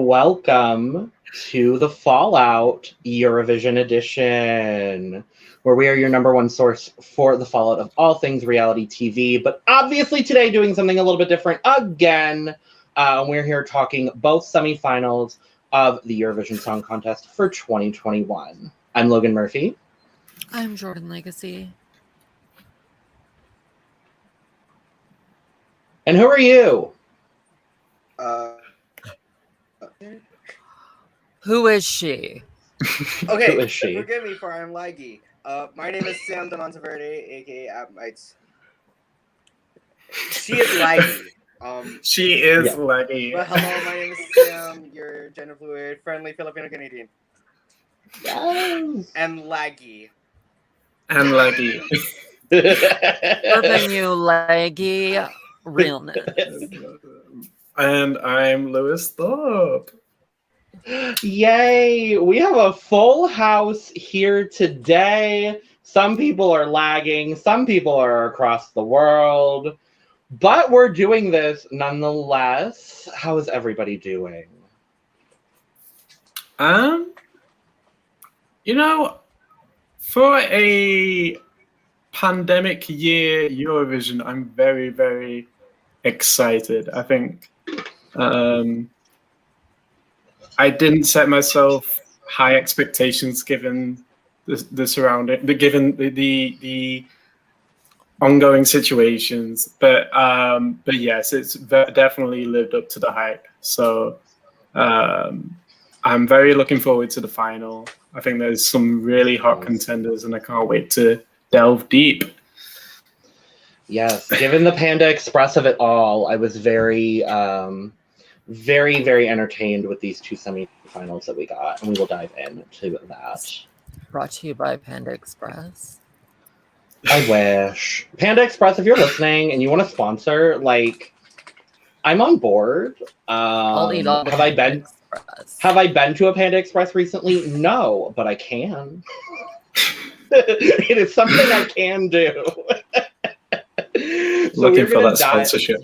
welcome to the Fallout Eurovision edition, where we are your number one source for the fallout of all things reality TV, but obviously today doing something a little bit different again. We're here talking both semifinals of the Eurovision Song Contest for 2021. I'm Logan Murphy. I'm Jordyn Lagace. And who are you? Who is she? Okay, Who is she? forgive me for I'm laggy. My name is Sam Demonteverde, aka Appmites. She is laggy. She is laggy. But hello, my name is Sam. You're gender fluid, friendly Filipino Canadian, Yes. and laggy. And laggy. Serving you leggy realness. And I'm Lewis Thorp. Yay! We have a full house here today. Some people are lagging, some people are across the world, but we're doing this nonetheless. How is everybody doing? For a pandemic year Eurovision, I'm very, very excited. I think I didn't set myself high expectations given the surrounding, given the ongoing situations. But yes, it's definitely lived up to the hype. So I'm very looking forward to the final. I think there's some really hot contenders, and I can't wait to delve deep. Yes, given the Panda Express of it all, I was very, very entertained with these two semifinals that we got, and we will dive into that. Brought to you by Panda Express. I wish. Panda Express, if you're listening and you want to sponsor, I'm on board. I'll eat all the have I been? Express. Have I been to a Panda Express recently? No, but I can. It is something I can do. So looking for that sponsorship.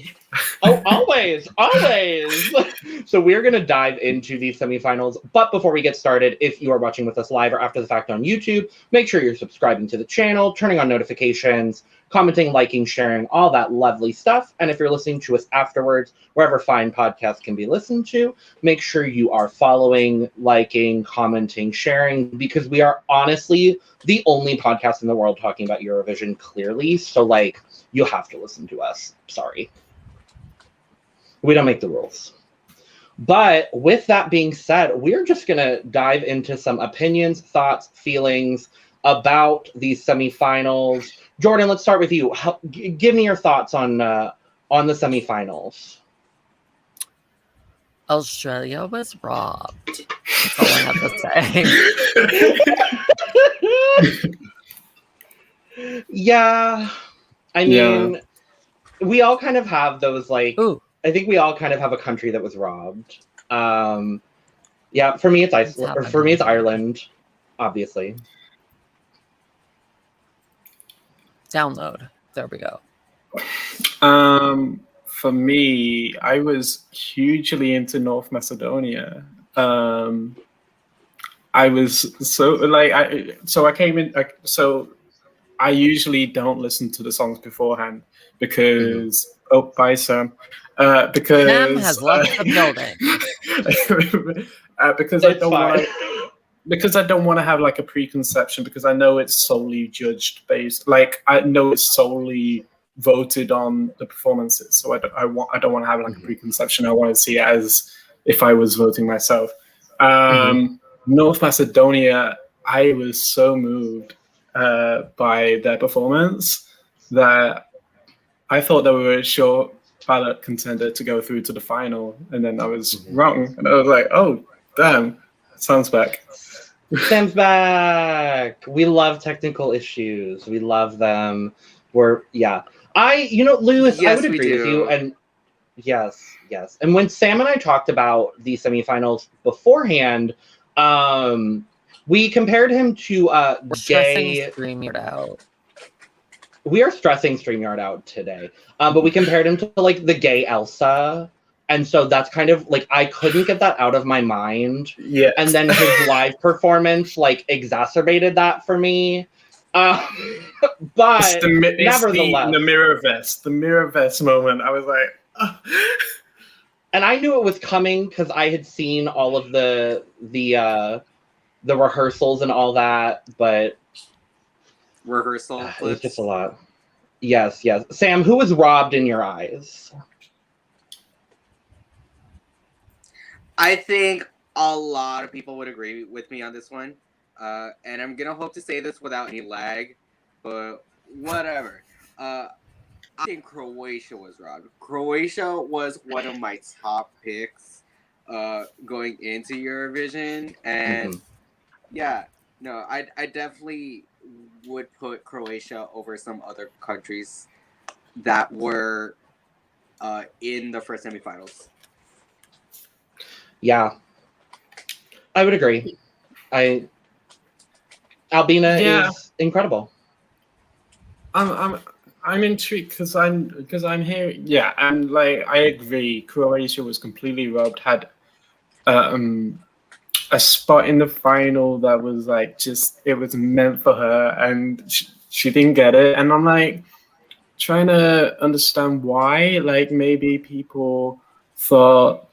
Oh, always. So we're going to dive into these semifinals. But before we get started, if you are watching with us live or after the fact on YouTube, make sure you're subscribing to the channel, turning on notifications, commenting, liking, sharing, all that lovely stuff. And if you're listening to us afterwards, wherever fine podcasts can be listened to, make sure you are following, liking, commenting, sharing, because we are honestly the only podcast in the world talking about Eurovision clearly. So, you have to listen to us. Sorry. We don't make the rules. But with that being said, we're just going to dive into some opinions, thoughts, feelings about these semifinals. Jordyn, let's start with you. Give me your thoughts on the semifinals. Australia was robbed. That's all I have to say. Yeah. I mean, we all kind of have those, Ooh. I think we all kind of have a country that was robbed. Yeah, for me it's Iceland. Or for me it's Ireland, obviously. Download. There we go. For me, I was hugely into North Macedonia. I was I usually don't listen to the songs beforehand because bye Sam. Because Sam has left the building. Because I don't want to have a preconception, because I know it's solely judged based. I know it's solely voted on the performances, so I don't want to have a preconception. I want to see it as if I was voting myself. North Macedonia, I was so moved by their performance that I thought they were a sure ballot contender to go through to the final, and then I was wrong, and I was like, oh damn, Sam's back. Sam's back. We love technical issues. We love them. Lewis, Yes, I would agree with you. And yes. And when Sam and I talked about the semifinals beforehand, we compared him to gay. StreamYard out. We are stressing StreamYard out today. But we compared him to the gay Elsa And so that's kind of like, I couldn't get that out of my mind. Yeah. And then his live performance like exacerbated that for me. But nevertheless, the mirror vest moment. I was like, oh. And I knew it was coming because I had seen all of the rehearsals and all that, but Rehearsal it was clips. just a lot. Yes. Sam, who was robbed in your eyes? I think a lot of people would agree with me on this one. And I'm gonna hope to say this without any lag, but whatever. I think Croatia was robbed. Croatia was one of my top picks going into Eurovision, and I definitely would put Croatia over some other countries that were in the first semifinals. Yeah, I would agree. Albina is incredible. I'm intrigued because I'm here. Yeah, and like I agree, Croatia was completely robbed. Had a spot in the final that was like just it was meant for her, and she didn't get it. And I'm like trying to understand why. Like maybe people thought,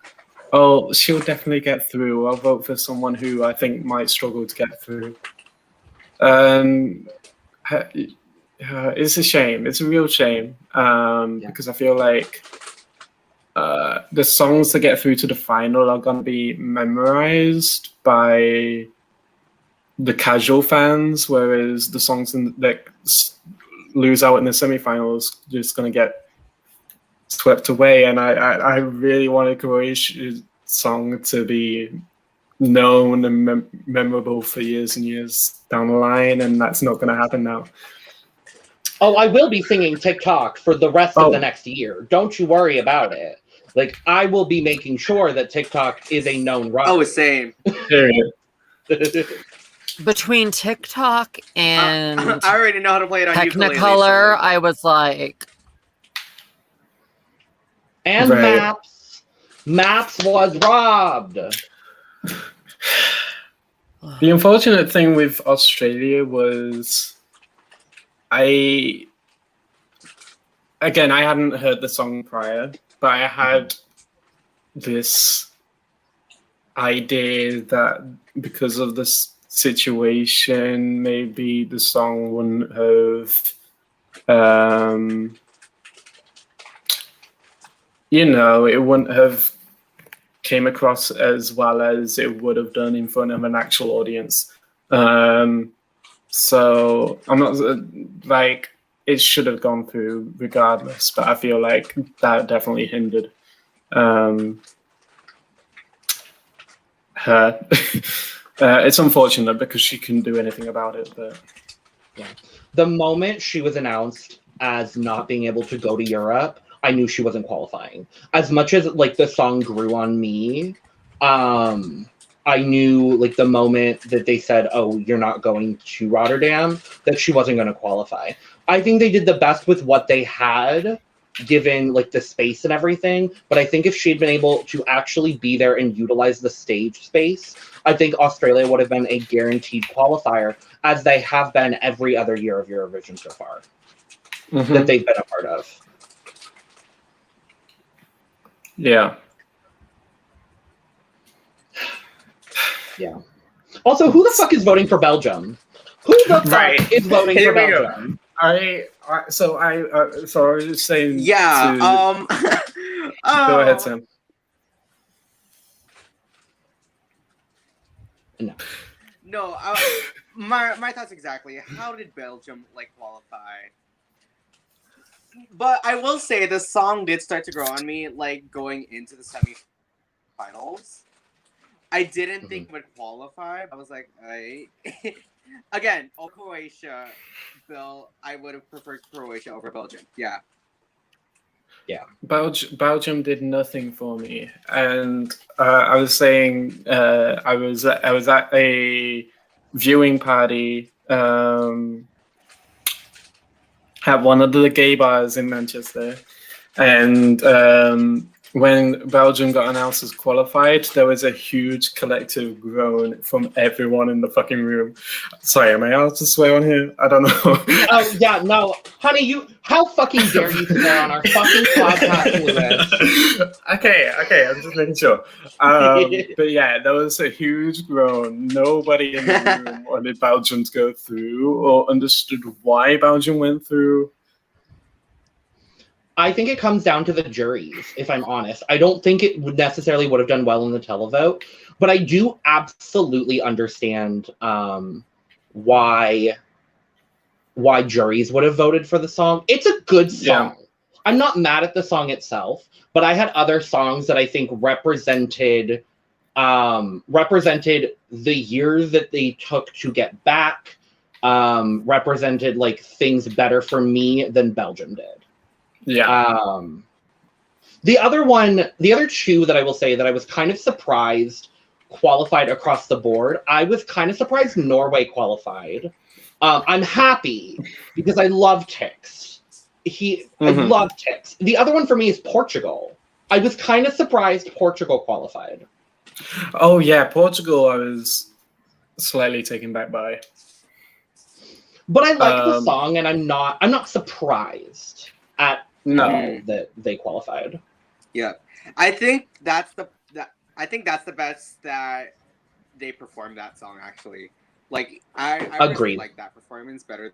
oh, she'll definitely get through. I'll vote for someone who I think might struggle to get through. It's a shame. It's a real shame because I feel like the songs that get through to the final are going to be memorized by the casual fans, whereas the songs that lose out in the semifinals just going to get swept away. And I really wanted Croatia's song to be known and memorable for years and years down the line, and that's not going to happen now. Oh, I will be singing TikTok for the rest of the next year. Don't you worry about it. Like, I will be making sure that TikTok is a known rock. Oh, same. Between TikTok and I already know how to play it on Technicolor, I was like... And Maps was robbed. The unfortunate thing with Australia was I hadn't heard the song prior, but I had this idea that because of this situation, maybe the song wouldn't have, it wouldn't have came across as well as it would have done in front of an actual audience. So I'm not like it should have gone through regardless, but I feel like that definitely hindered her. It's unfortunate because she couldn't do anything about it. But yeah, the moment she was announced as not being able to go to Europe, I knew she wasn't qualifying. As much as like the song grew on me, I knew like the moment that they said, oh, you're not going to Rotterdam, that she wasn't going to qualify. I think they did the best with what they had, given like the space and everything. But I think if she'd been able to actually be there and utilize the stage space, I think Australia would have been a guaranteed qualifier, as they have been every other year of Eurovision so far that they've been a part of. Yeah. Yeah. Also, who the fuck is voting for Belgium? Who the fuck is voting for Belgium? So I was just saying. Yeah. Go ahead, Sam. No. My thoughts exactly. How did Belgium qualify? But I will say the song did start to grow on me going into the semifinals. I didn't think it would qualify. I was like, again, Croatia, Bill. I would have preferred Croatia over Belgium. Yeah. Yeah. Belgium did nothing for me, and I was saying I was at a viewing party at one of the gay bars in Manchester, and when Belgium got announced as qualified, there was a huge collective groan from everyone in the fucking room. Sorry, am I allowed to swear on here? I don't know. Oh, yeah, no. Honey, how fucking dare you swear on our fucking podcast, Lewis? Okay, I'm just making sure. But yeah, there was a huge groan. Nobody in the room wanted Belgium to go through or understood why Belgium went through. I think it comes down to the juries, if I'm honest. I don't think it would necessarily would have done well in the televote, but I do absolutely understand why juries would have voted for the song. It's a good song. Yeah. I'm not mad at the song itself, but I had other songs that I think represented the years that they took to get back, represented like things better for me than Belgium did. Yeah. The other two that I will say that I was kind of surprised qualified across the board. I was kind of surprised Norway qualified. I'm happy because I love Tix. I love Tix. The other one for me is Portugal. I was kind of surprised Portugal qualified. Oh yeah, Portugal I was slightly taken back by. But I like the song and I'm not surprised at that they qualified. Yeah, I think that's the best that they performed that song. Actually, like I really like that performance better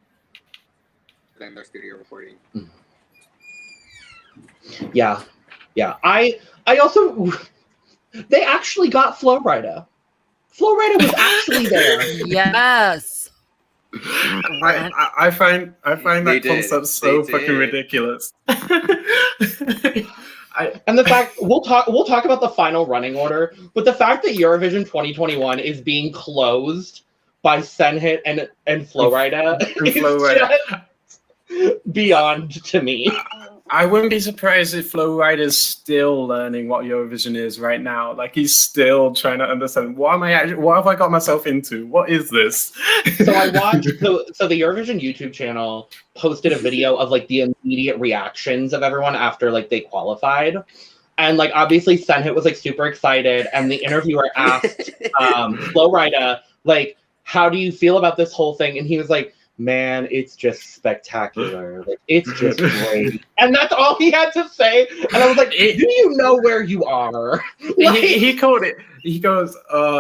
than their studio recording. Yeah. I also they actually got Flo Rida. Flo Rida was actually there. Yes. I find that concept so fucking ridiculous. And the fact we'll talk about the final running order, but the fact that Eurovision 2021 is being closed by Senhit and Flo Rida is just beyond to me. I wouldn't be surprised if Flo Rida's still learning what Eurovision is right now. Like he's still trying to understand what have I got myself into? What is this? So I watched so the Eurovision YouTube channel posted a video of like the immediate reactions of everyone after like they qualified. And like obviously Senhit was like super excited, and the interviewer asked Flo Rida, like, how do you feel about this whole thing? And he was like, man, it's just spectacular. Like, it's just great. And that's all he had to say. And I was like, do you know where you are? Like, he called it. He goes,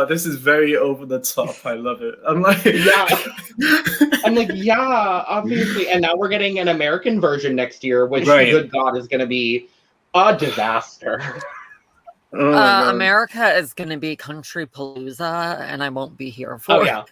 this is very over the top. I love it. I'm like, yeah. I'm like, yeah, obviously. And now we're getting an American version next year, which, good God, is going to be a disaster. America is going to be country palooza, and I won't be here for it. Yeah.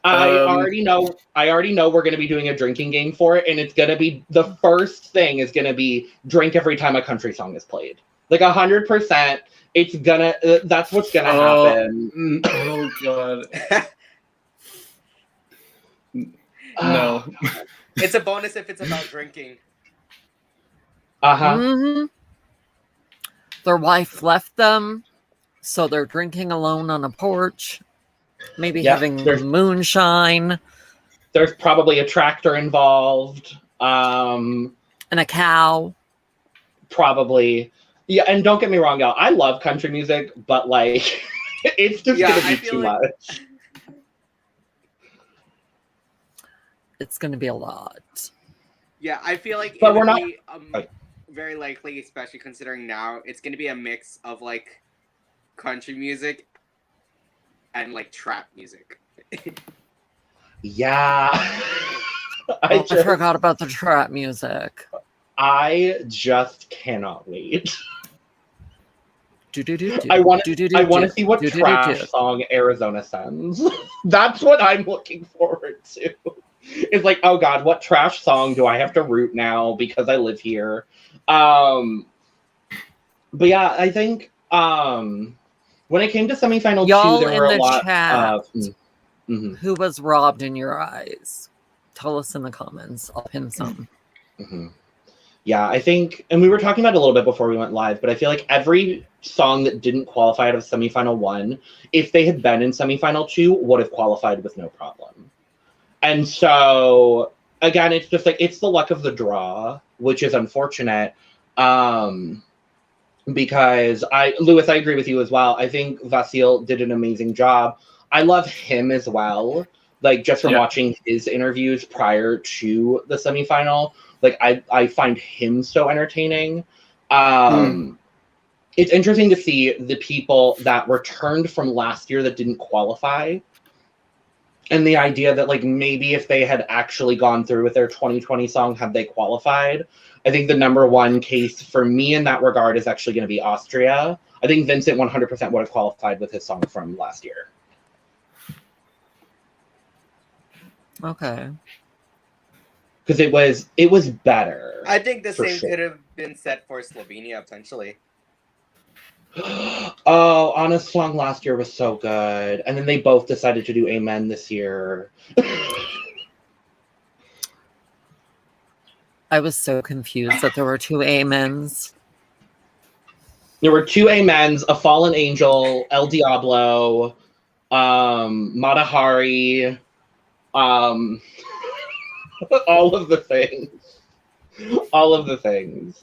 I already know we're going to be doing a drinking game for it, and it's going to be, the first thing is going to be drink every time a country song is played. Like 100%, it's gonna, that's what's going to happen. Oh God. No. It's a bonus if it's about drinking. Uh-huh. Mm-hmm. Their wife left them, so they're drinking alone on a porch. Maybe having moonshine. There's probably a tractor involved. And a cow. Probably. Yeah, and don't get me wrong, y'all. I love country music, but like, it's just going to be too much. It's going to be a lot. Yeah, I feel like but we're not very likely, especially considering now, it's going to be a mix of like country music and like trap music. Yeah. I forgot about the trap music. I just cannot wait. I want to see what trash song Arizona sends. That's what I'm looking forward to. It's like, oh God, what trash song do I have to root now because I live here? But yeah, I think when it came to semifinal 2, there were a lot of who was robbed in your eyes. Tell us in the comments. I'll pin some. Yeah, I think, and we were talking about it a little bit before we went live, but I feel like every song that didn't qualify out of semifinal 1, if they had been in semifinal 2, would have qualified with no problem. And so, again, it's just like, it's the luck of the draw, which is unfortunate. because Lewis, I agree with you as well. I think Vasil did an amazing job. I love him as well. Like, just from watching his interviews prior to the semifinal, like, I find him so entertaining. It's interesting to see the people that returned from last year that didn't qualify. And the idea that, like, maybe if they had actually gone through with their 2020 song, had they qualified. I think the number one case for me in that regard is actually going to be Austria. I think Vincent 100% would have qualified with his song from last year. Okay. Because it was better. I think the same could have been said for Slovenia, potentially. Oh, Anna's song last year was so good. And then they both decided to do Amen this year. I was so confused that there were 2 Amens. There were 2 Amens, A Fallen Angel, El Diablo, Matahari, all of the things. All of the things.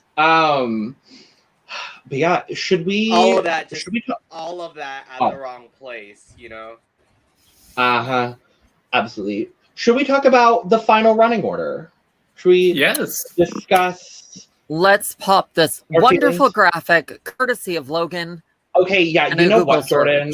But yeah, should we... All of that, all of that at the wrong place, you know? Uh-huh. Absolutely. Should we talk about the final running order? Should we discuss... Let's pop this wonderful graphic, courtesy of Logan. Okay, yeah, you know what, Jordyn?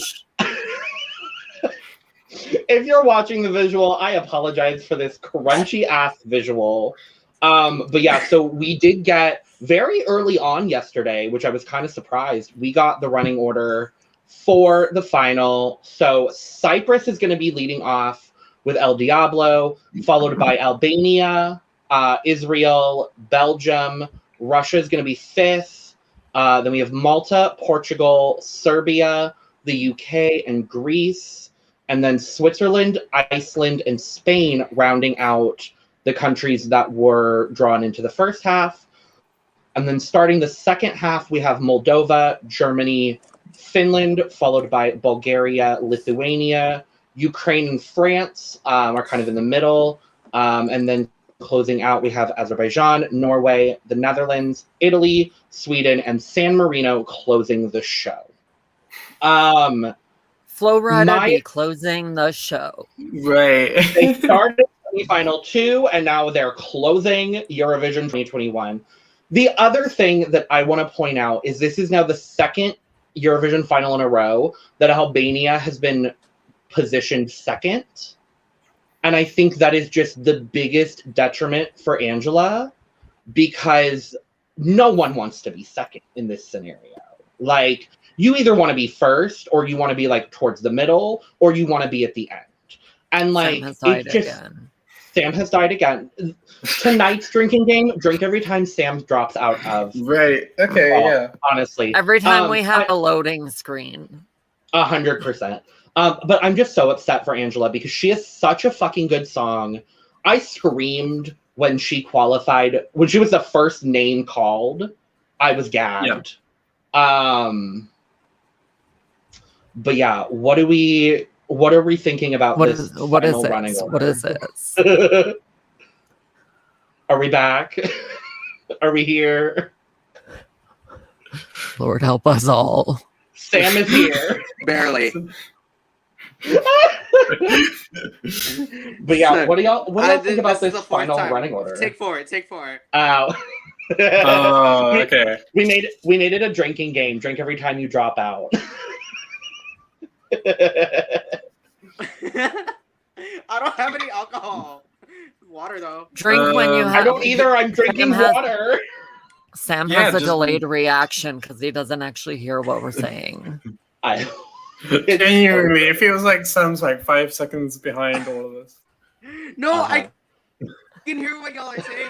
If you're watching the visual, I apologize for this crunchy-ass visual. But yeah, so we did get very early on yesterday, which I was kind of surprised. We got the running order for the final. So Cyprus is going to be leading off with El Diablo, followed by Albania, Israel, Belgium. Russia is going to be 5th. Then we have Malta, Portugal, Serbia, the UK, and Greece. And then Switzerland, Iceland, and Spain rounding out the countries that were drawn into the first half. And then starting the second half, we have Moldova, Germany, Finland, followed by Bulgaria, Lithuania, Ukraine, and France are kind of in the middle. And then closing out, we have Azerbaijan, Norway, the Netherlands, Italy, Sweden, and San Marino closing the show. Flo Rida be closing the show. Right. They started semifinal 2, and now they're closing Eurovision 2021. The other thing that I want to point out is this is now the second Eurovision final in a row that Albania has been positioned second. And I think that is just the biggest detriment for Angela, because no one wants to be second in this scenario. Like, you either want to be first, or you want to be like towards the middle, or you want to be at the end. And like, Sam has died again. Tonight's drinking game, drink every time Sam drops out of. Right. Okay. Yeah. Honestly, every time we have a loading screen. 100%. But I'm just so upset for Angela because she has such a fucking good song. I screamed when she qualified. When she was the first name called, I was gagged. Yeah. But yeah, what are we thinking about this final running order? What is this? Are we back? Are we here? Lord help us all. Sam is here. Barely. But yeah, what do y'all think about this final running order? Take four. Oh. Okay. We made it a drinking game. Drink every time you drop out. I don't have any alcohol. Water though. Drink when you have. I don't either. I'm drinking water. Sam has a delayed reaction because he doesn't actually hear what we're saying. Genuinely, it feels like Sam's like 5 seconds behind all of this. No, I can hear what y'all are saying.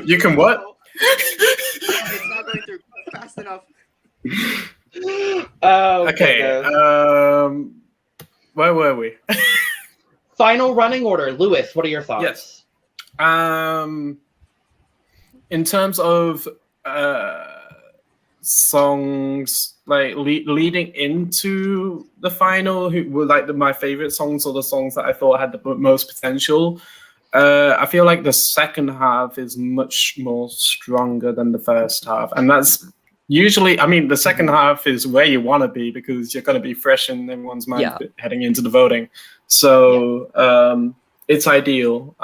You can what? It's not going through fast enough. Okay. Where were we? Final running order. Lewis, what are your thoughts? Yes. In terms of songs like leading into the final, who were like my favorite songs or the songs that I thought had the most potential, I feel like the second half is much more stronger than the first half, and that's usually, I mean, the second half is where you want to be because you're going to be fresh in everyone's mind heading into the voting. So it's ideal.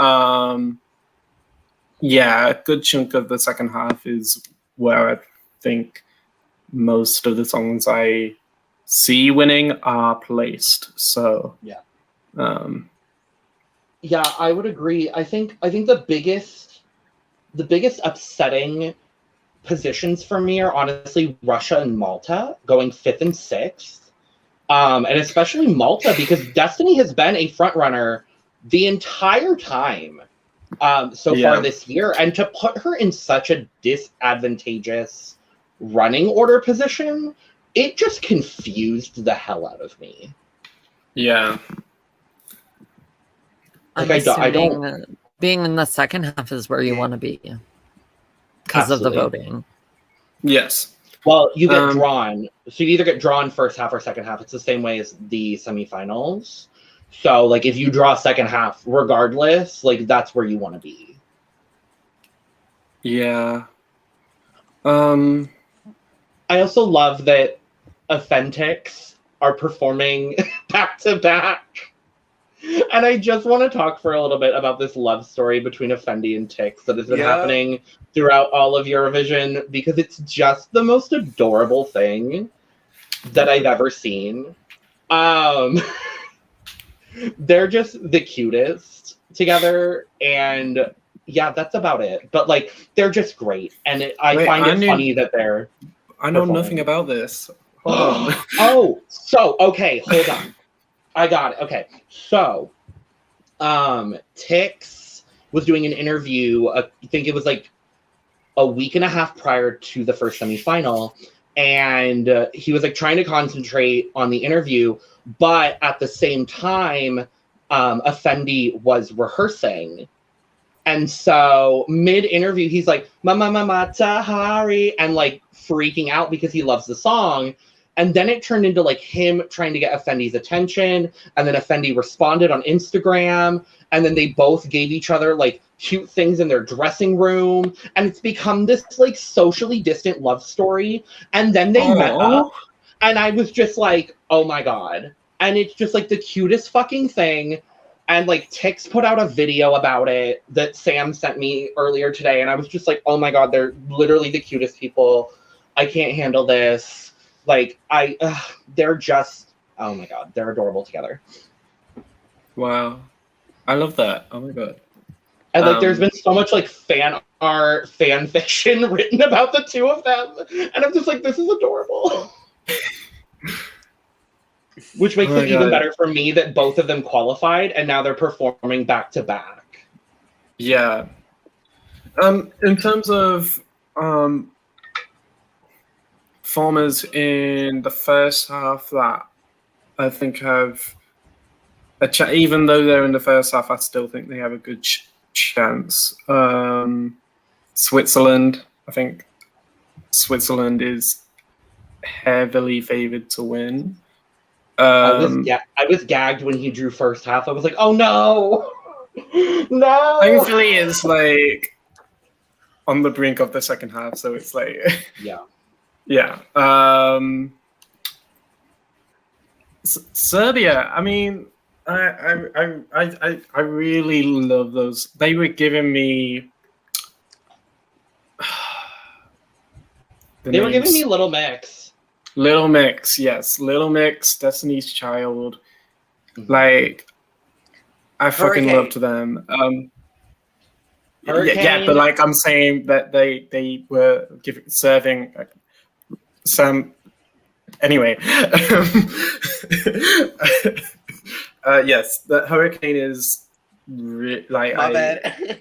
Yeah, a good chunk of the second half is where I think most of the songs I see winning are placed. So yeah, I would agree. I think the biggest upsetting positions for me are honestly Russia and Malta going 5th and 6th, and especially Malta because Destiny has been a front runner the entire time so far this year, and to put her in such a disadvantageous running order position, it just confused the hell out of me. Yeah. Like I don't. Being in the second half is where you want to be because of the voting. Yes. Well, you get drawn. So you either get drawn first half or second half. It's the same way as the semifinals. So, like, if you draw second half, regardless, like, that's where you want to be. Yeah. I also love that Authentics are performing back to back. And I just want to talk for a little bit about this love story between Effendi and Tix that has been happening throughout all of Eurovision, because it's just the most adorable thing that I've ever seen. They're just the cutest together, and yeah, that's about it. But like, they're just great, and I find it funny that they're. I know nothing about this. Hold on. Oh, so okay, hold on. I got it. Okay, so, Tix was doing an interview. I think it was like a week and a half prior to the first semifinal, and he was like trying to concentrate on the interview, but at the same time, Effendi was rehearsing. And so mid-interview, he's like, "Mama Mama Tahari," and like freaking out because he loves the song. And then it turned into like him trying to get Effendi's attention. And then Effendi responded on Instagram. And then they both gave each other like cute things in their dressing room. And it's become this like socially distant love story. And then they met up. And I was just like, oh my God. And it's just like the cutest fucking thing. And like Tix put out a video about it that Sam sent me earlier today. And I was just like, oh my God, they're literally the cutest people. I can't handle this. Like, they're just, oh my God, they're adorable together. Wow. I love that. Oh my God. And like, there's been so much like fan art, fan fiction written about the two of them. And I'm just like, this is adorable. Which makes it even better for me that both of them qualified and now they're performing back to back. Yeah. In terms of performers in the first half that I think have even though they're in the first half, I still think they have a good chance. Switzerland, I think Switzerland is heavily favored to win. I was gagged when he drew first half. I was like, oh no, no. Thankfully, it's like on the brink of the second half, so it's like yeah. Serbia. I mean, I really love those. They were giving me. They were giving me Little Mix. Little Mix, yes. Little Mix, Destiny's Child. Like, I fucking loved them. Yeah, but like I'm saying that they were serving some. Anyway, yes, the Hurricane is like my bad.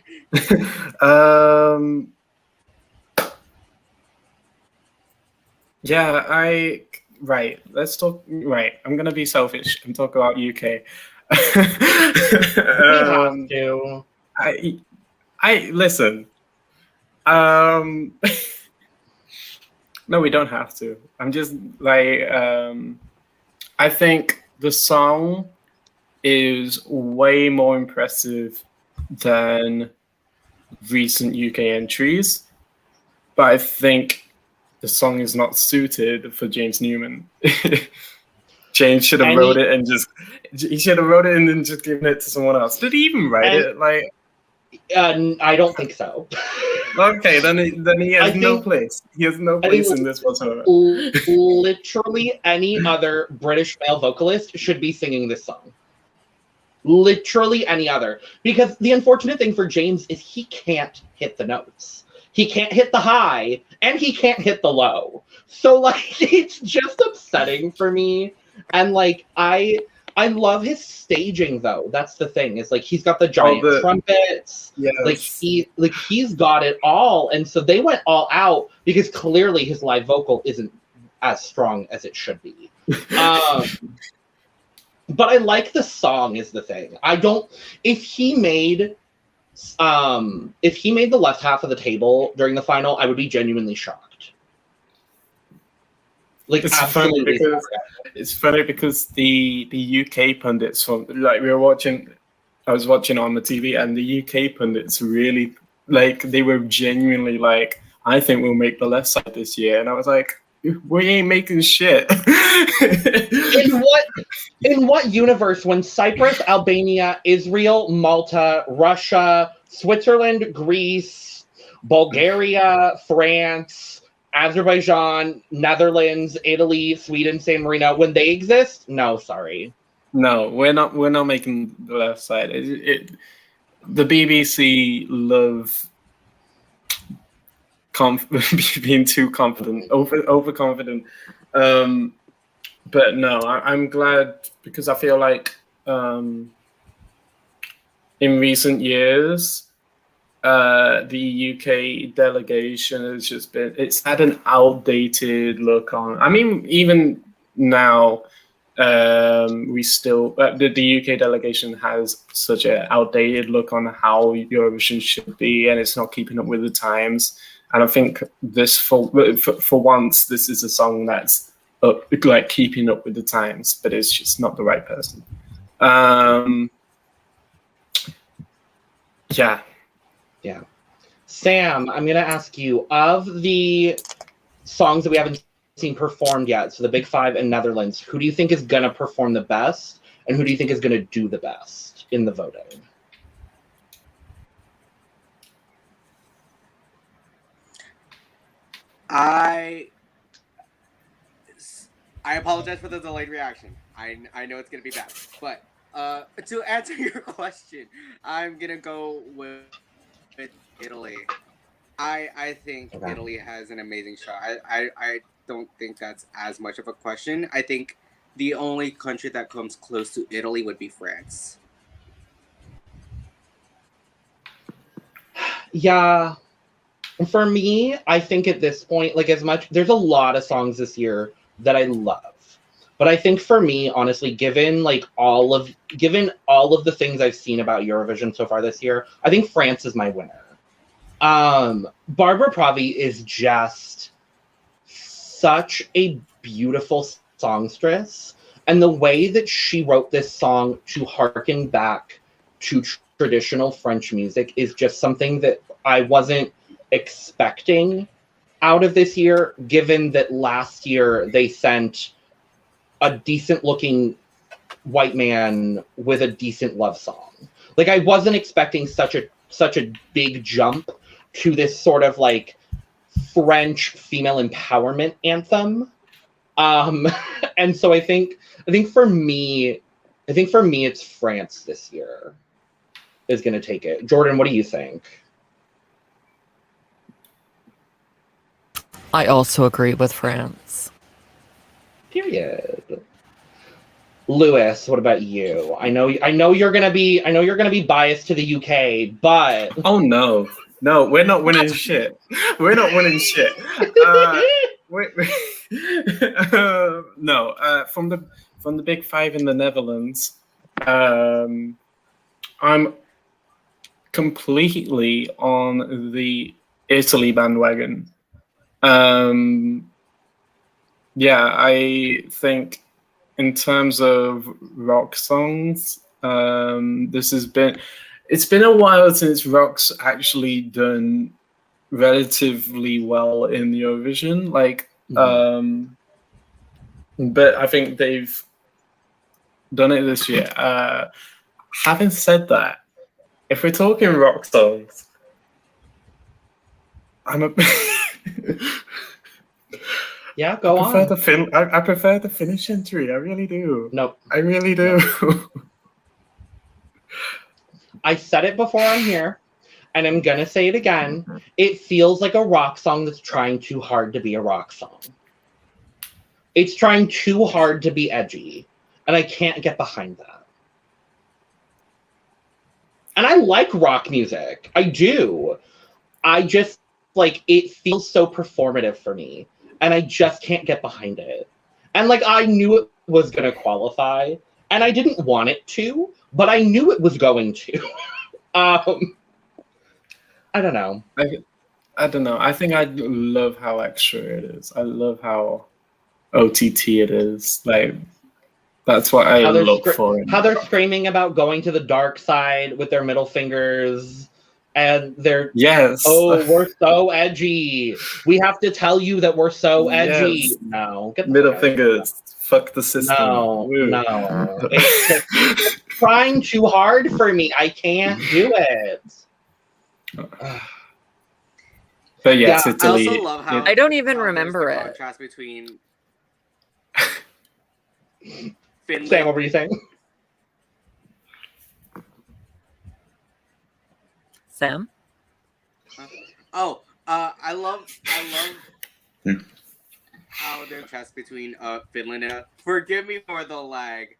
Yeah, let's talk. Right, I'm gonna be selfish and talk about UK. We have to. I listen. No, we don't have to. I'm just like, I think the song is way more impressive than recent UK entries, but I think the song is not suited for James Newman. James should have wrote it and he should have wrote it and then just given it to someone else. Did he even write it? Like, I don't think so. Okay, then he has no place. He has no place in this whatsoever. Literally any other British male vocalist should be singing this song. Literally any other. Because the unfortunate thing for James is he can't hit the notes. He can't hit the high, and he can't hit the low. So, like, it's just upsetting for me. And, like, I love his staging, though. That's the thing. Is like he's got the giant trumpets. Yes. Like he's got it all. And so they went all out because clearly his live vocal isn't as strong as it should be. But I like the song is the thing. If he made the left half of the table during the final, I would be genuinely shocked. Like, it's funny because the UK pundits from like I was watching on the TV, and the UK pundits really they were genuinely like, I think we'll make the left side this year, and I was like, we ain't making shit. In what universe, when Cyprus, Albania, Israel, Malta, Russia, Switzerland, Greece, Bulgaria, France, Azerbaijan, Netherlands, Italy, Sweden, San Marino, when they exist? No, sorry. No, we're not making the left side. The BBC love being too confident, overconfident. But no, I'm glad, because I feel like in recent years, the UK delegation has it's had an outdated look on. I mean, even now, we still the UK delegation has such an outdated look on how Eurovision should be, and it's not keeping up with the times. And I think this for once, this is a song that's keeping up with the times, but it's just not the right person. Yeah. Sam, I'm going to ask you, of the songs that we haven't seen performed yet, so the Big Five and Netherlands, who do you think is going to perform the best, and who do you think is going to do the best in the voting? I apologize for the delayed reaction. I know it's going to be bad, but to answer your question, I'm going to go with Italy. I think Italy has an amazing shot. I don't think that's as much of a question. I think the only country that comes close to Italy would be France. Yeah. For me, I think at this point, there's a lot of songs this year that I love. But I think for me, honestly, given all of the things I've seen about Eurovision so far this year, I think France is my winner. Barbara Pravi is just such a beautiful songstress, and the way that she wrote this song to harken back to traditional French music is just something that I wasn't expecting out of this year, given that last year they sent a decent looking white man with a decent love song. I wasn't expecting such a big jump to this sort of French female empowerment anthem. And so I think for me it's France this year is going to take it. Jordyn, what do you think? I also agree with France. Period. Lewis, what about you? I know you're gonna be biased to the UK, but no, we're not winning shit. We're not winning shit. No, from the Big Five in the Netherlands, I'm completely on the Italy bandwagon. Yeah, I think in terms of rock songs, it's been a while since rock's actually done relatively well in the Eurovision. Like, but I think they've done it this year. Having said that, if we're talking rock songs, yeah, go on. I prefer the Finnish entry. I really do. Nope. I really do. I said it before on here, and I'm gonna say it again. It feels like a rock song that's trying too hard to be a rock song. It's trying too hard to be edgy, and I can't get behind that. And I like rock music. I do. I just, like, it feels so performative for me, and I just can't get behind it. And, like, I knew it was going to qualify, and I didn't want it to, but I knew it was going to. I don't know. I don't know. I think I love how extra it is. I love how OTT it is. Like, that's what I look for. How they're screaming about going to the dark side with their middle fingers. And they're, oh, we're so edgy. We have to tell you that we're so edgy. Yes. No. Get the middle fingers. Fuck the system. No. It's just trying too hard for me. I can't do it. But yes, Italy. I also love how I don't even remember it. Contrast between Finland. Sam, what were you saying? Sam? I love how their contrast between Finland and forgive me for the lag.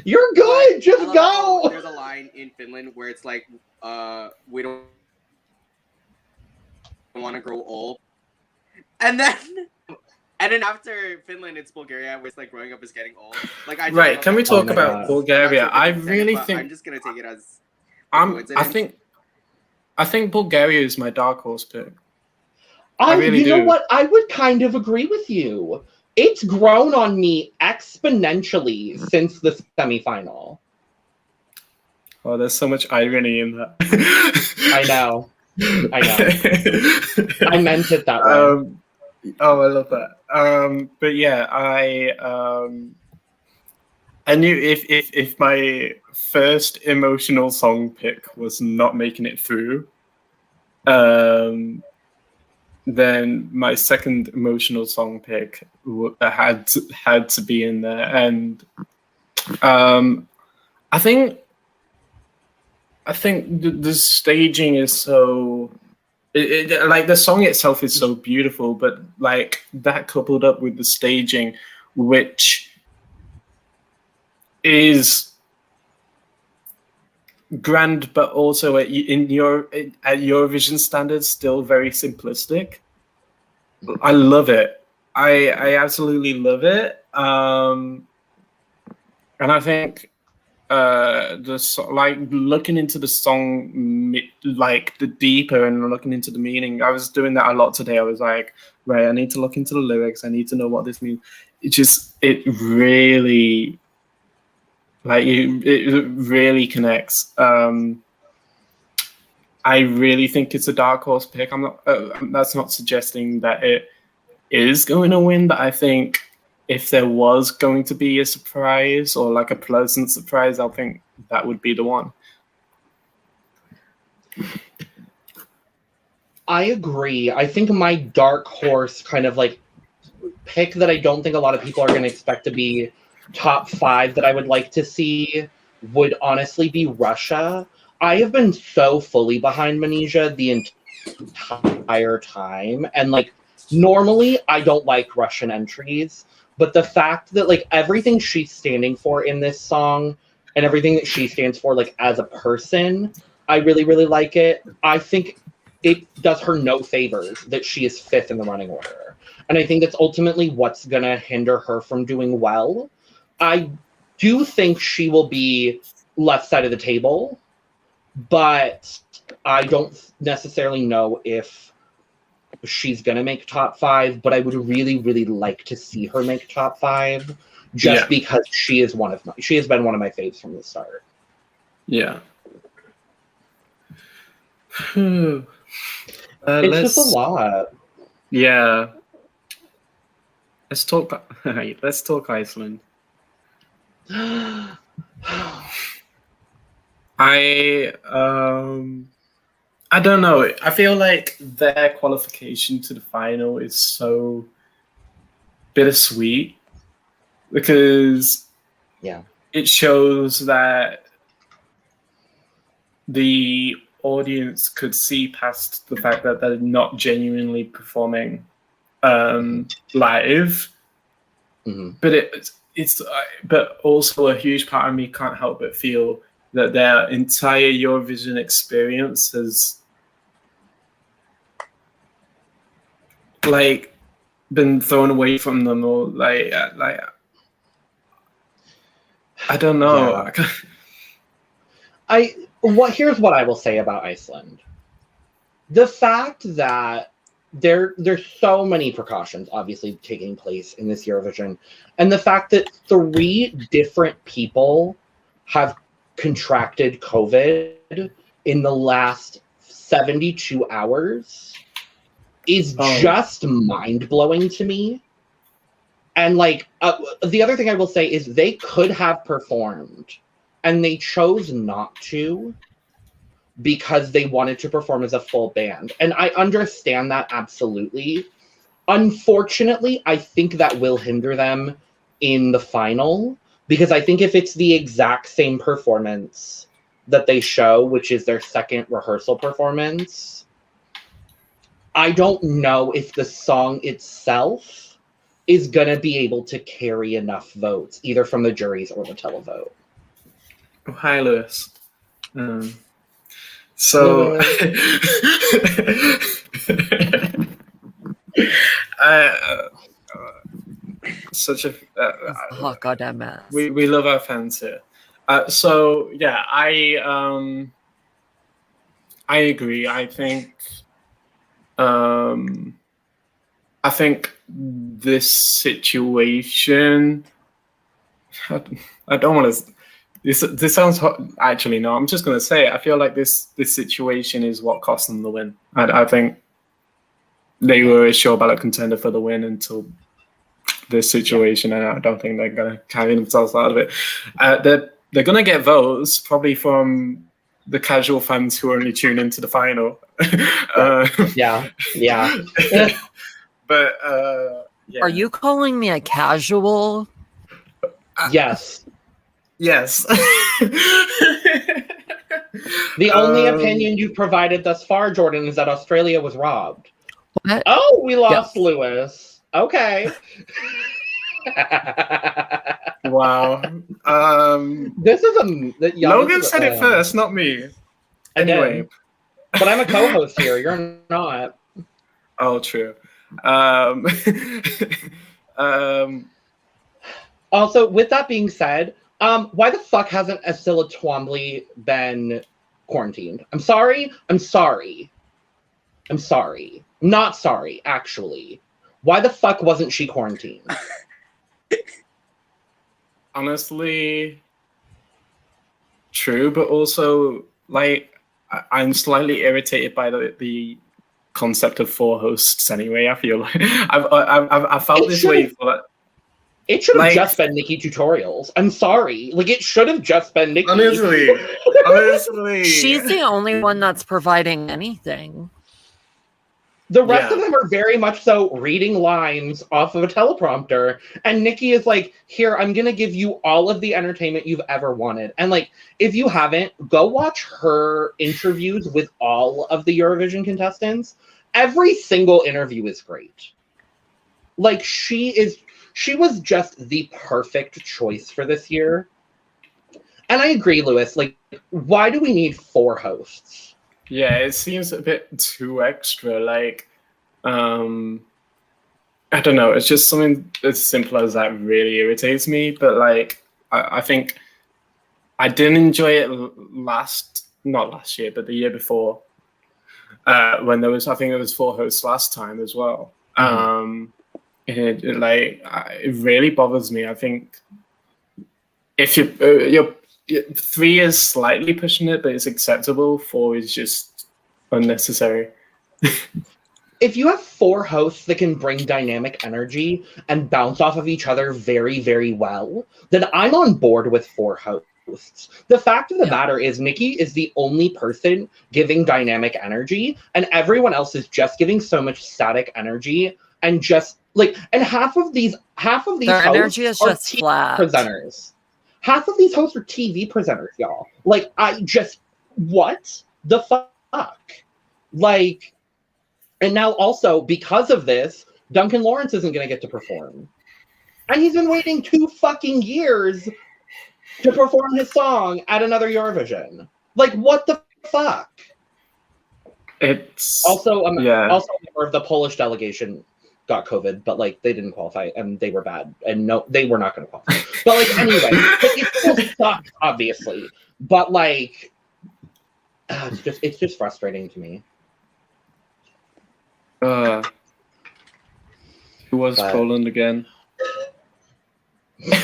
You're good. Just go. There's a line in Finland where it's like, we don't want to grow old, and then after Finland, it's Bulgaria, where it's like growing up is getting old. Like, right? Can we talk about Bulgaria? I really think I'm just gonna take it as. I think Bulgaria is my dark horse pick. I really you do. know what? I would kind of agree with you. It's grown on me exponentially since the semifinal. Oh, there's so much irony in that. I know. I meant it that way. Oh, I love that. But yeah, I knew if my first emotional song pick was not making it through, then my second emotional song pick had to be in there, and I think the staging is so. Like, the song itself is so beautiful, but like that coupled up with the staging, which is grand, but also at Eurovision standards, still very simplistic. I love it. I absolutely love it. And I think like looking into the song, like the deeper and looking into the meaning. I was doing that a lot today. I was like, right, I need to look into the lyrics. I need to know what this means. It really, like, it really connects. I really think it's a dark horse pick. I'm not. That's not suggesting that it is going to win, but I think if there was going to be a surprise or like a pleasant surprise, I think that would be the one. I agree. I think my dark horse kind of like pick that I don't think a lot of people are going to expect to be top 5 that I would like to see would honestly be Russia. I have been so fully behind Manisha the entire time. And like, normally I don't like Russian entries. But the fact that, like, everything she's standing for in this song and everything that she stands for, like, as a person, I really, really like it. I think it does her no favors that she is 5th in the running order. And I think that's ultimately what's going to hinder her from doing well. I do think she will be left side of the table, but I don't necessarily know if she's gonna make top 5, but I would really, really like to see her make top 5, just because she has been one of my faves from the start. Yeah. It's just a lot. Yeah. Let's talk. Let's talk Iceland. I don't know. I feel like their qualification to the final is so bittersweet because it shows that the audience could see past the fact that they're not genuinely performing live, but it's but also a huge part of me can't help but feel that their entire Eurovision experience has like been thrown away from them, or like I don't know. Here's what I will say about Iceland. The fact that there's so many precautions obviously taking place in this Eurovision, and the fact that 3 different people have contracted COVID in the last 72 hours is just mind-blowing to me. And like the other thing I will say is they could have performed and they chose not to because they wanted to perform as a full band. And I understand that absolutely. Unfortunately, I think that will hinder them in the final, because I think if it's the exact same performance that they show, which is their second rehearsal performance, I don't know if the song itself is going to be able to carry enough votes, either from the juries or the televote. Oh, hi, Lewis. So, such a goddamn mess. We love our fans here. So yeah, I agree. I think this situation. I don't want to. This sounds hot. Actually, no. I'm just going to say it. I feel like this situation is what cost them the win. I think they were a sure ballot contender for the win until this situation, and I don't think they're going to carry themselves out of it. They're going to get votes probably from the casual fans who only tune into the final. Yeah. But Are you calling me a casual? Yes. Yes. The only opinion you've provided thus far, Jordyn, is that Australia was robbed. What? Oh, we lost Lewis. Okay. Wow. This is Logan said it first, not me. Anyway. But I'm a co-host here. You're not. Oh, true. Also, with that being said, why the fuck hasn't Ascilla Twombly been quarantined? I'm sorry. Not sorry, actually. Why the fuck wasn't she quarantined? Honestly, true, but also, like, I'm slightly irritated by the concept of 4 hosts anyway. I feel like I've felt this way for like. It should have just been Nikki Tutorials. I'm sorry. Like, it should have just been Nikki. Honestly. She's the only one that's providing anything. The rest of them are very much so reading lines off of a teleprompter. And Nikki is like, here, I'm going to give you all of the entertainment you've ever wanted. And, like, if you haven't, go watch her interviews with all of the Eurovision contestants. Every single interview is great. Like, she was just the perfect choice for this year. And I agree, Lewis. Like, why do we need 4 hosts? Yeah, it seems a bit too extra. Like, I don't know. It's just something as simple as that really irritates me. But, like, I think I didn't enjoy it not last year, but the year before. When there was, I think it was 4 hosts last time as well. It really bothers me. I think if you're 3 is slightly pushing it, but it's acceptable. 4 is just unnecessary. If you have 4 hosts that can bring dynamic energy and bounce off of each other very, very well, then I'm on board with 4 hosts. The fact of the matter is Nikki is the only person giving dynamic energy, and everyone else is just giving so much static energy and just like, and half of these Their hosts energy is are just TV flat. presenters. Half of these hosts are TV presenters, y'all. Like, what the fuck? Like, and now also, because of this, Duncan Lawrence isn't going to get to perform. And he's been waiting 2 fucking years to perform his song at another Eurovision. Like, what the fuck? It's... Also, also a member of the Polish delegation got COVID, but, like, they didn't qualify, and they were bad. And no, they were not going to qualify. But, like, anyway, it still sucks, obviously. But, like, it's just frustrating to me. Who was Poland again?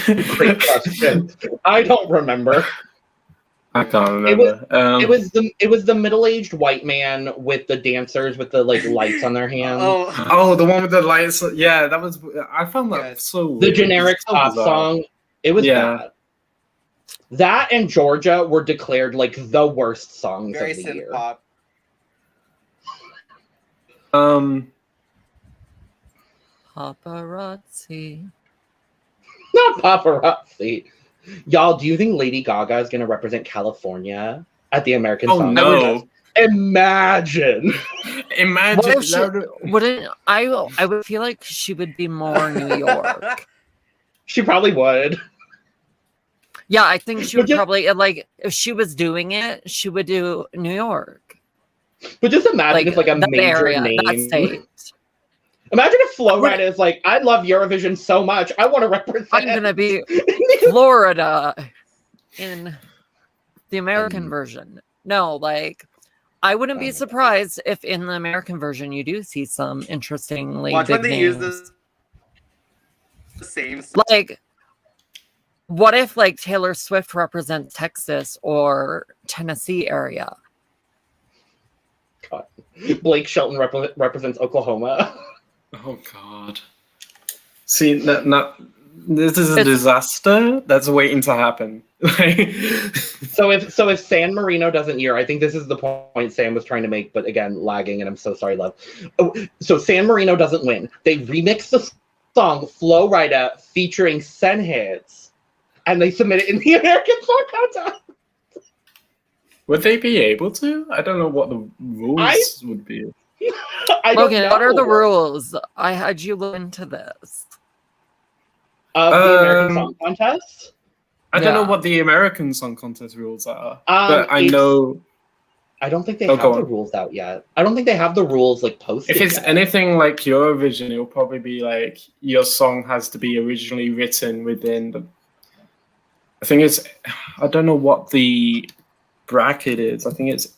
Great question. I don't remember. I can't remember. It was the middle-aged white man with the dancers with the like lights on their hands. Oh, the one with the lights. Yeah, that was. I found that so weird. The generic pop song. It was bad. That and Georgia were declared like the worst songs of the year. Pop. Paparazzi. Not paparazzi. Y'all, do you think Lady Gaga is going to represent California at the American Song Contest? Imagine. I would feel like she would be more New York. She probably would. Yeah, I think she would probably, like, if she was doing it, she would do New York. But just imagine if, like, a major name. That state. Imagine if Flo Rida is like, I love Eurovision so much, I want to represent. I'm going to be Florida in the American version. No, like, I wouldn't be surprised if in the American version you do see some interestingly big names. Use the same. Like, what if, like, Taylor Swift represents Texas or Tennessee area? God. Blake Shelton represents Oklahoma. Oh God! See, this is a disaster that's waiting to happen. So if San Marino doesn't hear, I think this is the point Sam was trying to make, but again, lagging, and I'm so sorry, love. Oh, so San Marino doesn't win. They remix the song Flo Rida featuring Sen Hits, and they submit it in the American Song Contest. Would they be able to? I don't know what the rules would be. Logan, what are the rules? I had you look into this. Of the American Song Contest? I don't know what the American Song Contest rules are, but I know... I don't think they have the rules out yet. I don't think they have the rules, like, posted If it's anything like Eurovision, it'll probably be, like, your song has to be originally written within the... I think it's... I don't know what the bracket is. I think it's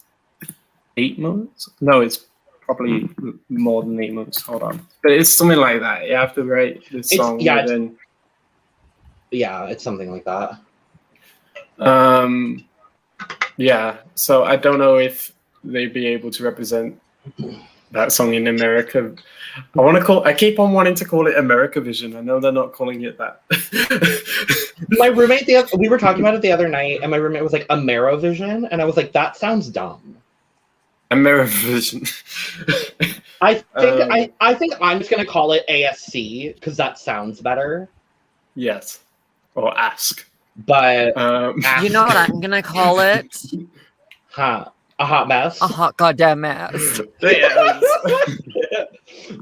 8 months? No, it's probably more than 8 months. Hold on. But it's something like that. You have to write the song within... Yeah, it's something like that. Yeah, so I don't know if they'd be able to represent that song in America. I keep on wanting to call it America Vision. I know they're not calling it that. My roommate, we were talking about it the other night, and my roommate was like, Amerivision? And I was like, that sounds dumb. Amerivision. I think I'm just going to call it ASC, because that sounds better. Yes. Or ask. But you know what I'm gonna call it? A hot mess. A hot goddamn mess.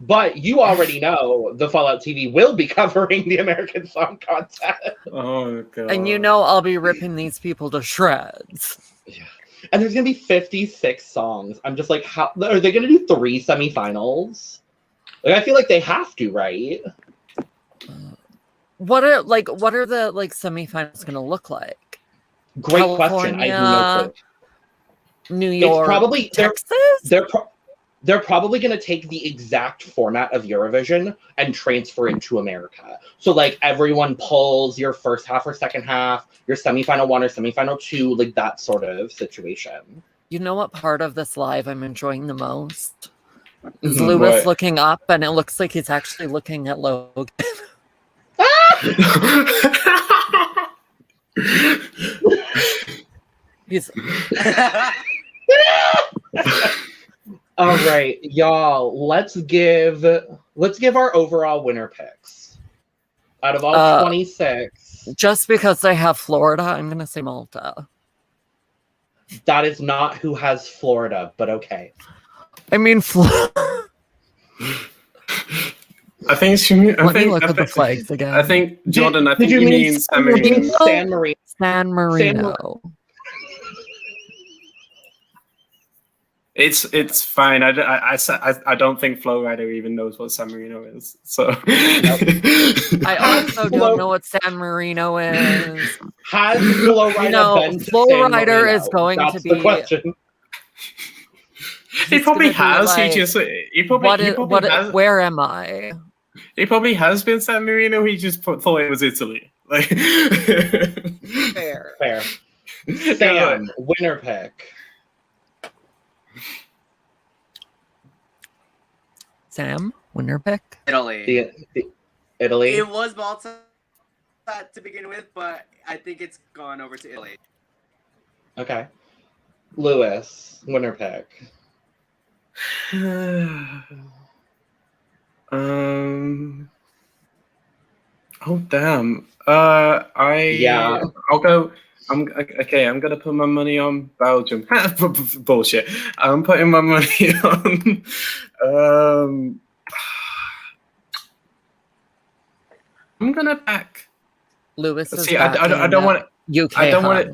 But you already know the Fallout TV will be covering the American Song Contest. Oh God. And you know I'll be ripping these people to shreds. Yeah. And there's gonna be 56 songs. I'm just like, how are they gonna do 3 semifinals? Like, I feel like they have to, right? What are the semifinals going to look like? Great California, question. I have no clue. New York, it's probably Texas. They're probably going to take the exact format of Eurovision and transfer it to America. So like everyone pulls your first half or second half, your semifinal 1 or semifinal 2, like that sort of situation. You know what part of this live I'm enjoying the most? Is Lewis What? looking up, and it looks like he's actually looking at Logan. He's All right, y'all. Let's give our overall winner picks. Out of all 26, just because they have Florida, I'm gonna say Malta. that is not who has Florida, but okay. I mean, I think she. Let me look at the flags again. I think Jordyn. I think Did you you mean San Marino. San Marino? San Marino. It's fine. I don't think Flowrider even knows what San Marino is. So I also don't know what San Marino is. Has Flowrider been to San Flowrider Marino? is going That's to the be. question. he probably has. Like, he probably has. Where am I? He probably has been San Marino. He just thought it was Italy. Like Fair. Sam, winner pick. Sam, winner pick. Italy. Italy. It was Malta to begin with, but I think it's gone over to Italy. Okay. Lewis, winner pick. Oh damn. Yeah. I'll go. I'm gonna put my money on Belgium. Bullshit. I'm putting my money on. I'm gonna back. Lewis is See, I don't want. UK. I don't want it.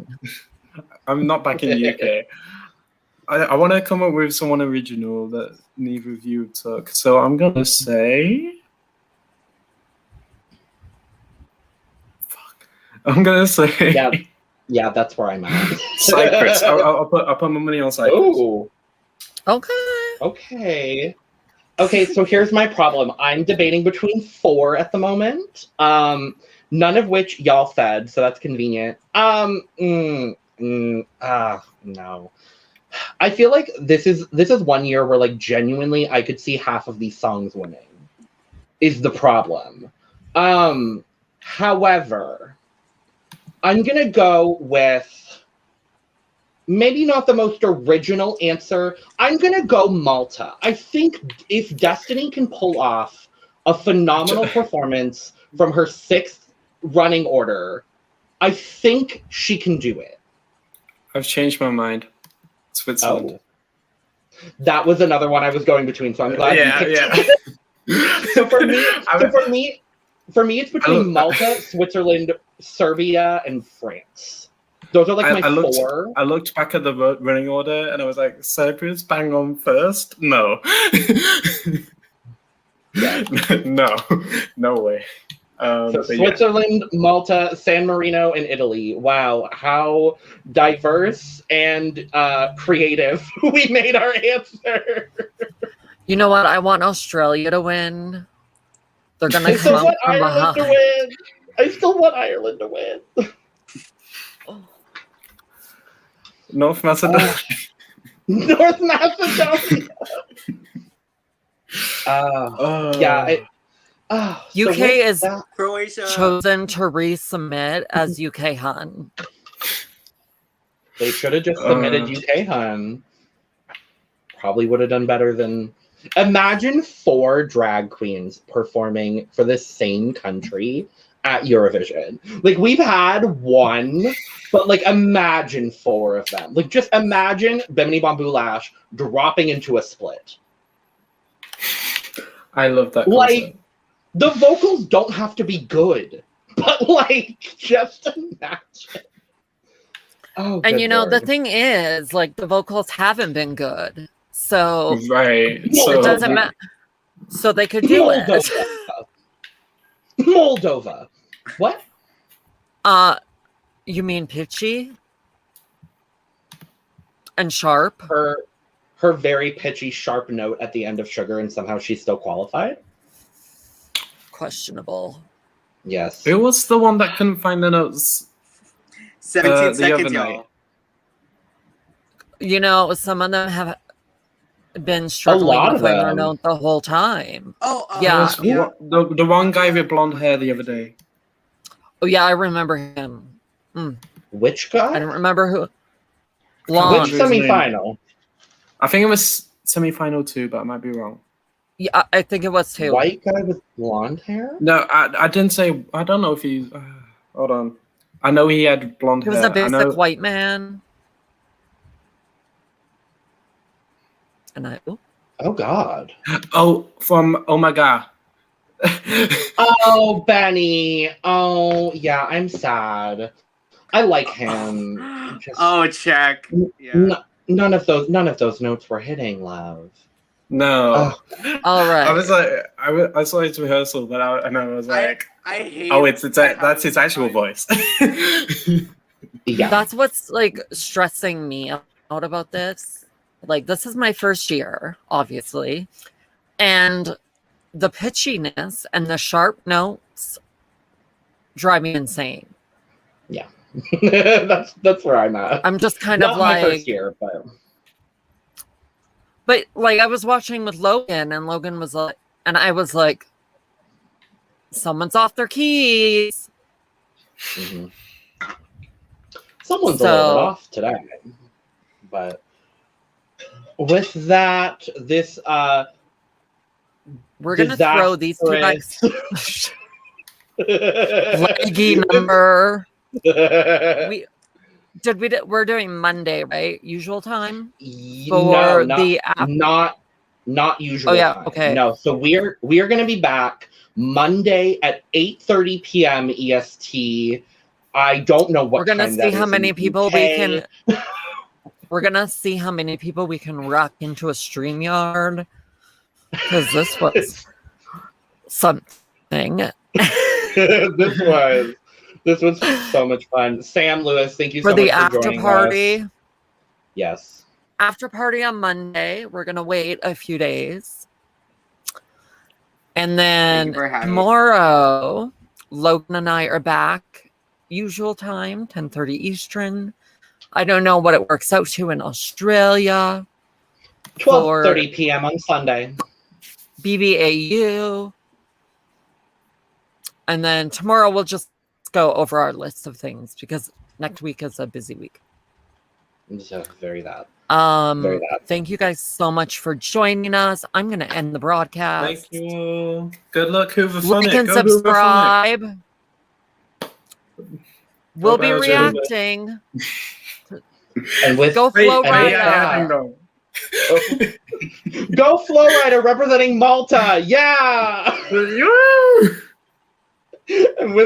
I'm not back in the UK. I want to come up with someone original that neither of you took. So I'm gonna say. Fuck. I'm gonna say. Yeah, that's where I'm at. Cyprus. I'll put my money on Cyprus. Ooh. Okay. Okay, so here's my problem. I'm debating between 4 at the moment. None of which y'all said, so that's convenient. No. I feel like this is 1 year where like genuinely I could see half of these songs winning. Is the problem. However, I'm gonna go with maybe not the most original answer. I'm gonna go Malta. I think if Destiny can pull off a phenomenal performance from her 6th running order, I think she can do it. I've changed my mind. Switzerland. Oh. That was another one I was going between, so I'm glad you picked it. So for me, it's between Malta, Switzerland, Serbia, and France. Those are like my 4. I looked back at the running order and I was like, Cyprus bang on first? No. No way. So Switzerland, Malta, San Marino, and Italy. Wow, how diverse and creative we made our answer. You know what? I want Australia to win. They're gonna come out from behind. I still want Ireland to win. North Macedonia. North Macedonia. UK is Croatia chosen to resubmit as UK Hun. They should have just submitted UK Hun. Probably would have done better than. Imagine 4 drag queens performing for the same country at Eurovision. Like, we've had 1, but like imagine 4 of them. Like, just imagine Bimini Bamboo Lash dropping into a split. I love that concept. Like, the vocals don't have to be good, but like, just imagine. Oh, and you know, Lord. the thing is, like, the vocals haven't been good. So right. It doesn't matter. So they could do it. Moldova. What? You mean pitchy? And sharp? Her very pitchy, sharp note at the end of Sugar, and somehow she's still qualified? Questionable. Yes. Who was the one that couldn't find the notes? 17 seconds, y'all. You know, some of them have been struggling lot with of her them. note the whole time. Yeah. Yeah. The one guy with blonde hair the other day. Oh yeah, I remember him. Which I guy? don't remember who. Which Blonde. his name. semifinal? I think it was semi-final 2, but I might be wrong. Yeah, I think it was too. White guy with blonde hair? No, I didn't say. I don't know if he's. Hold on. I know he had blonde He hair. was a I basic know. white man. And Oh God. Oh, from Oh My God. Oh, Benny. Oh, yeah, I'm sad. I like him. Just- check. Yeah. none of those notes were hitting, love. No. all right. I was like, I saw his rehearsal, but I was like, I hate. oh, that's his actual voice. Yeah. That's what's like stressing me out about this. Like, this is my first year, obviously, and the pitchiness and the sharp notes drive me insane. Yeah. that's where I'm at. I'm just kind Not of my like, first year, but like I was watching with Logan, and Logan was like, and I was like, someone's off their keys. Mhm. Someone's a little bit off today, but with that, this we're gonna throw these two back. disastrous- Leggy number. We're doing Monday, right? Usual time for the app. Not usual. Oh yeah, time. okay. No, so we're gonna be back Monday at 8:30 p.m. EST. I don't know what We're gonna time see that how is many in people UK. we can. We're gonna see how many people we can rock into a StreamYard, because this was something. This was so much fun. Sam Lewis, thank you For so the much for after joining party. us. Yes. After party on Monday. We're gonna wait a few days, and then Thank you for having me. tomorrow, Logan and I are back. Usual time, 10:30 Eastern. I don't know what it works out to in Australia. 12:30 p.m. on Sunday. BBAU. And then tomorrow we'll just go over our list of things, because next week is a busy week. So very that. Thank you guys so much for joining us. I'm gonna end the broadcast. Thank you all. Good luck, Hooverphonic. Like and Go Hooverphonic. subscribe. We'll be Belgium. reacting. And with Go Flow and with that- Rider. Go Flow Rider representing Malta. Yeah. And with